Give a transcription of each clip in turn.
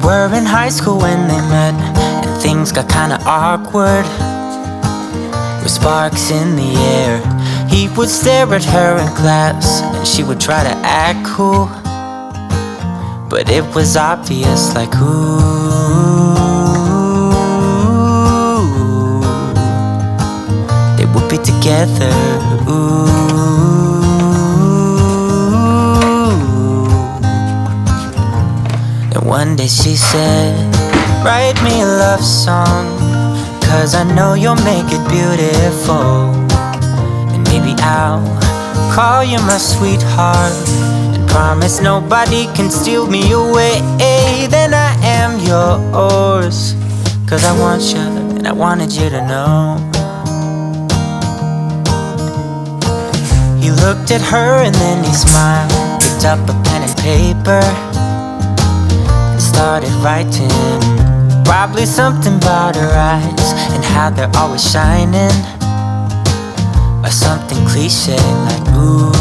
were in high school when they met, and things got kinda awkward. With sparks in the air, he would stare at her in class, and she would try to act cool. But it was obvious, like, ooh, they would be together, ooh. And one day she said, write me a love song, 'cause I know you'll make it beautiful. And maybe I'll call you my sweetheart, and promise nobody can steal me away. Then I am yours, 'cause I want you, and I wanted you to know. He looked at her and then he smiled, picked up a pen and paper, and started writing. Probably something about her eyes and how they're always shining, or something cliche like, ooh,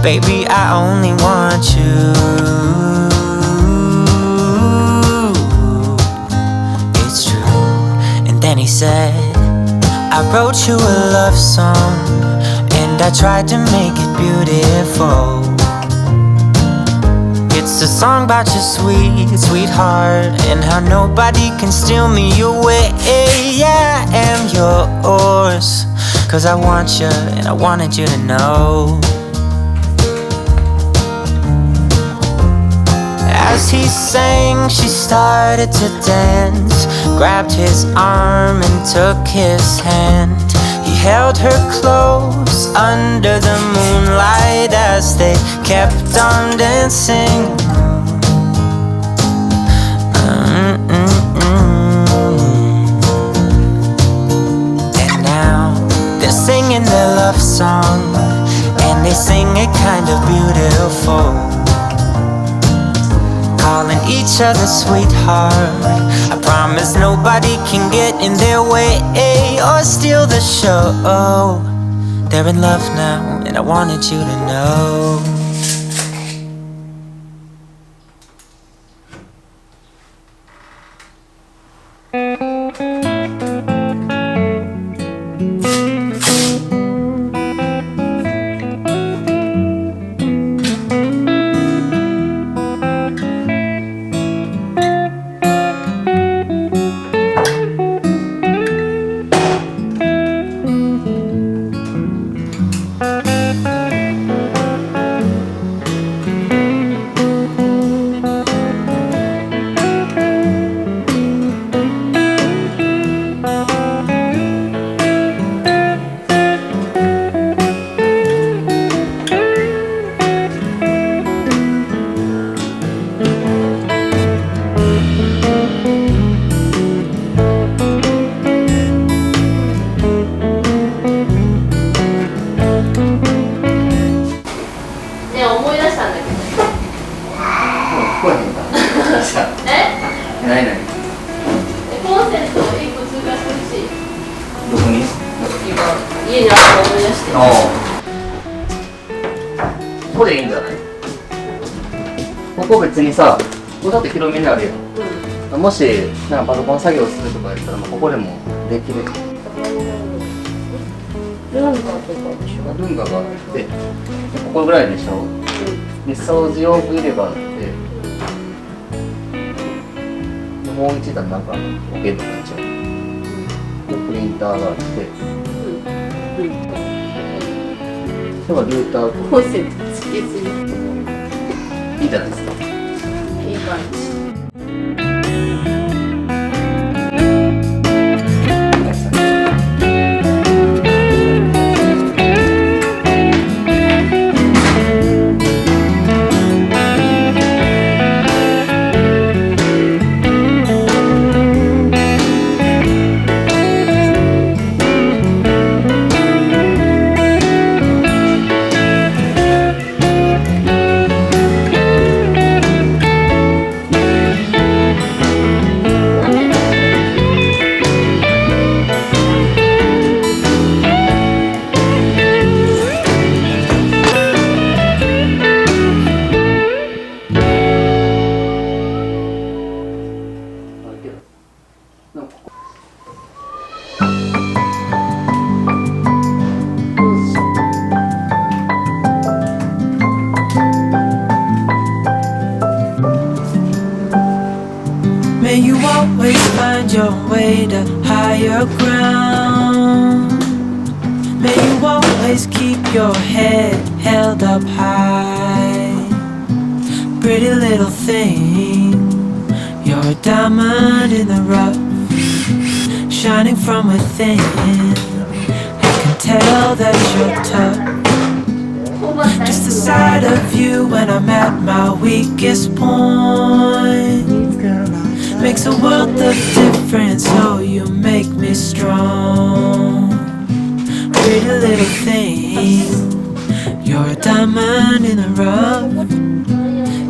baby, I only want you. It's true. And then he said, I wrote you a love song, and I tried to make it beautiful. It's a song about your sweet, sweetheart, and how nobody can steal me away. Yeah, I am yours, 'cause I want you, and I wanted you to know. As he sang, she started to dance, grabbed his arm and took his hand. He held her close under the moonlight as they kept on dancing. And now they're singing their love song, and they sing it kind of beautiful, calling each other sweetheart. I promise nobody can get in their way or steal the show. They're in love now, and I wanted you to know.ここでいいんじゃない？ここ別にさ、ここだって広めにあるよ、もしなんかパソコン作業するとかやったら、ここでもできる。ルンバとかでしょ？ルンバがあって、ここぐらいでしょ？で、掃除用具入れ歯あって、もう一段なんか置けるのか一応。で、プリンターがあって、ではルーターコンセントつけずにいいじゃないですか。いい感じ。「your way to higher ground. May you always keep your head held up high. Pretty little thing, you're a diamond in the rough, shining from within. I can tell that you're tough. Just the sight of you when I'm at my weakest point makes a world of difference. Oh, you make me strong. Pretty little thing, you're a diamond in the rough,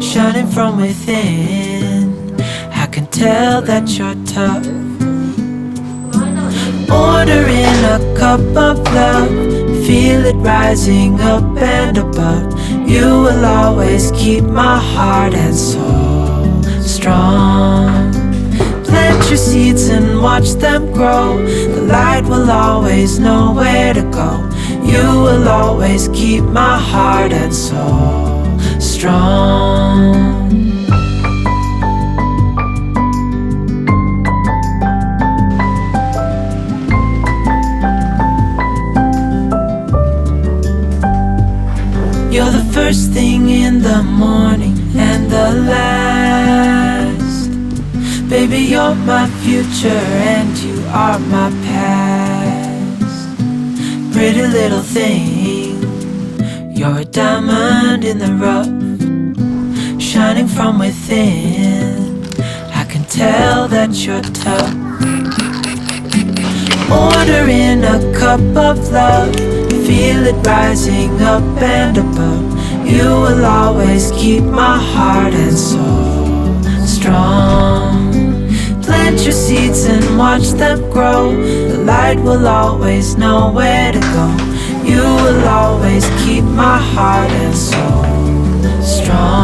shining from within. I can tell that you're tough. Ordering a cup of love, feel it rising up and above. You will always keep my heart and soul strong. Plant your seeds and watch them grow. The light will always know where to go. You will always keep my heart and soul strong. You're the first thing in the morning and the last. Baby, you're my future and you are my past. Pretty little thing, you're a diamond in the rough, shining from within. I can tell that you're tough. Ordering a cup of love, feel it rising up and above. You will always keep my heart and soul strong. Plant your seeds and watch them grow. The light will always know where to go. You will always keep my heart and soul strong.